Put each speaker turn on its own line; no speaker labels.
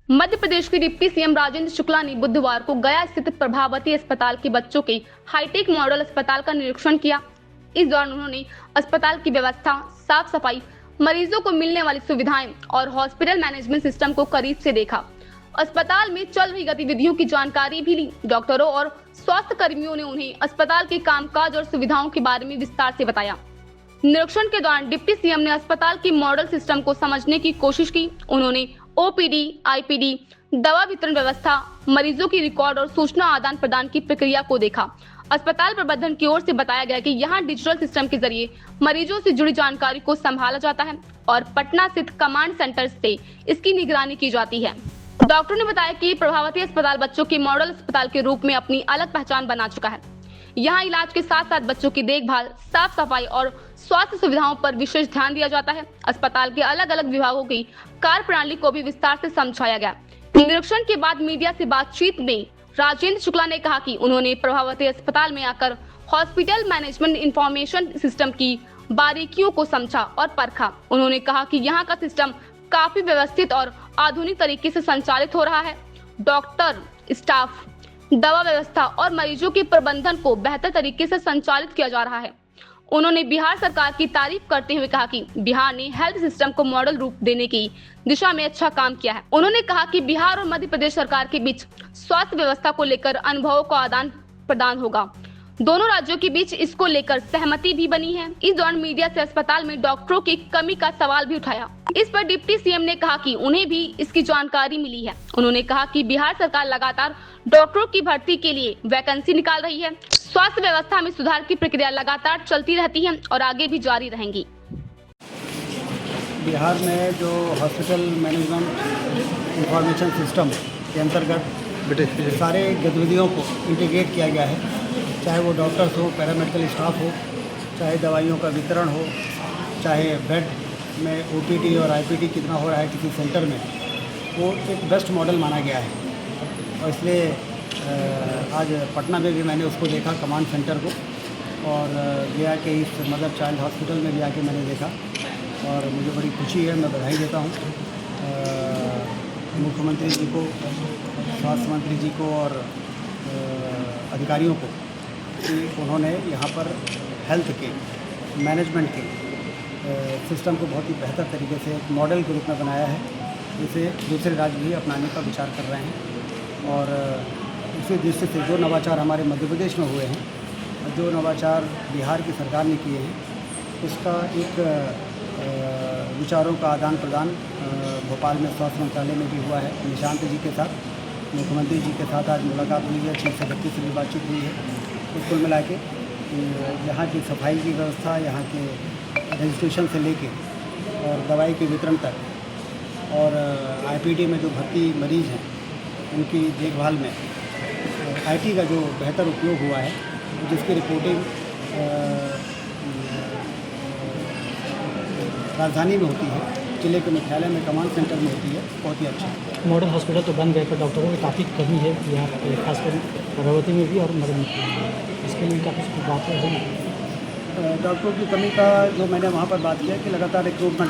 मध्य प्रदेश के deputy CM Rajendra Shukla ने बुधवार को गया स्थित प्रभावती अस्पताल के बच्चों के हाईटेक मॉडल अस्पताल का निरीक्षण किया। इस दौरान उन्होंने अस्पताल की व्यवस्था, साफ सफाई, मरीजों को मिलने वाली सुविधाएं और हॉस्पिटल मैनेजमेंट सिस्टम को करीब से देखा। अस्पताल में चल रही गतिविधियों की जानकारी भी ली। डॉक्टरों और स्वास्थ्य कर्मियों ने उन्हें अस्पताल के कामकाज और सुविधाओं के बारे में विस्तार से बताया। निरीक्षण के दौरान डिप्टी सीएम ने अस्पताल की मॉडल सिस्टम को समझने की कोशिश की। उन्होंने ओपीडी, आईपीडी, दवा वितरण व्यवस्था, मरीजों की रिकॉर्ड और सूचना आदान प्रदान की प्रक्रिया को देखा। अस्पताल प्रबंधन की ओर से बताया गया कि यहां डिजिटल सिस्टम के जरिए मरीजों से जुड़ी जानकारी को संभाला जाता है और पटना स्थित कमांड सेंटर से इसकी निगरानी की जाती है। डॉक्टर ने बताया कि प्रभावती अस्पताल बच्चों के मॉडल अस्पताल के रूप में अपनी अलग पहचान बना चुका है। यहाँ इलाज के साथ साथ बच्चों की देखभाल, साफ सफाई और स्वास्थ्य सुविधाओं पर विशेष ध्यान दिया जाता है। अस्पताल के अलग अलग विभागों की कार्य प्रणाली को भी विस्तार से समझाया गया। निरीक्षण के बाद मीडिया से बातचीत में राजेंद्र शुक्ला ने कहा कि उन्होंने प्रभावती अस्पताल में आकर हॉस्पिटल मैनेजमेंट इंफॉर्मेशन सिस्टम की बारीकियों को समझा और परखा। उन्होंने कहा कि यहाँ का सिस्टम काफी व्यवस्थित और आधुनिक तरीके से संचालित हो रहा है। डॉक्टर, स्टाफ, दवा व्यवस्था और मरीजों के प्रबंधन को बेहतर तरीके से संचालित किया जा रहा है। उन्होंने बिहार सरकार की तारीफ करते हुए कहा कि बिहार ने हेल्थ सिस्टम को मॉडल रूप देने की दिशा में अच्छा काम किया है। उन्होंने कहा कि बिहार और मध्य प्रदेश सरकार के बीच स्वास्थ्य व्यवस्था को लेकर अनुभवों का आदान प्रदान होगा। दोनों राज्यों के बीच इसको लेकर सहमति भी बनी है। इस दौरान मीडिया से अस्पताल में डॉक्टरों की कमी का सवाल भी उठाया। इस पर डिप्टी सीएम ने कहा कि उन्हें भी इसकी जानकारी मिली है। उन्होंने कहा कि बिहार सरकार लगातार डॉक्टरों की भर्ती के लिए वैकेंसी निकाल रही है। स्वास्थ्य व्यवस्था में सुधार की प्रक्रिया लगातार चलती रहती है और आगे भी जारी रहेंगी।
बिहार में जो हॉस्पिटल मैनेजमेंट इंफॉर्मेशन सिस्टम के अंतर्गत सारे गतिविधियों को इंटीग्रेट किया गया है, चाहे वो डॉक्टर्स हो, पैरामेडिकल स्टाफ हो, चाहे दवाइयों का वितरण हो, चाहे बेड में ओपीडी और आईपीडी कितना हो रहा है किसी सेंटर में, वो एक बेस्ट मॉडल माना गया है। और इसलिए आज पटना में भी मैंने उसको देखा, कमांड सेंटर को, और गया कि इस मदर चाइल्ड हॉस्पिटल में भी आके मैंने देखा और मुझे बड़ी खुशी है। मैं बधाई देता हूँ मुख्यमंत्री जी को, स्वास्थ्य मंत्री जी को और अधिकारियों को कि उन्होंने यहाँ पर हेल्थ के मैनेजमेंट के सिस्टम को बहुत ही बेहतर तरीके से एक मॉडल के रूप में बनाया है, जिसे दूसरे राज्य भी अपनाने का विचार कर रहे हैं। और इसी दृष्टि से जो नवाचार हमारे मध्य प्रदेश में हुए हैं, जो नवाचार बिहार की सरकार ने किए हैं, उसका एक विचारों का आदान प्रदान भोपाल में स्वास्थ्य मंत्रालय में भी हुआ है। निशांत जी के साथ, मुख्यमंत्री जी के साथ आज मुलाकात हुई है, चीफ सेक्रेटरी से भी बातचीत हुई है। तो कुल मिला के यहाँ की सफाई की व्यवस्था, यहाँ के रजिस्ट्रेशन से लेके और दवाई के वितरण तक और आईपीडी में जो भर्ती मरीज हैं उनकी देखभाल में आईटी का जो बेहतर उपयोग हुआ है, जिसकी रिपोर्टिंग राजधानी में होती है, जिले के मुख्यालय में कमांड सेंटर में होती है, बहुत ही अच्छा है।
मॉडल हॉस्पिटल तो बन गए पर डॉक्टरों की काफ़ी कमी है यहाँ पर, खासकर प्रभावती में भी और मदन में भी। इसके लिए क्या कुछ बातें हुई?
डॉक्टरों की कमी का जो मैंने वहाँ पर बात किया कि लगातार रिक्रूटमेंट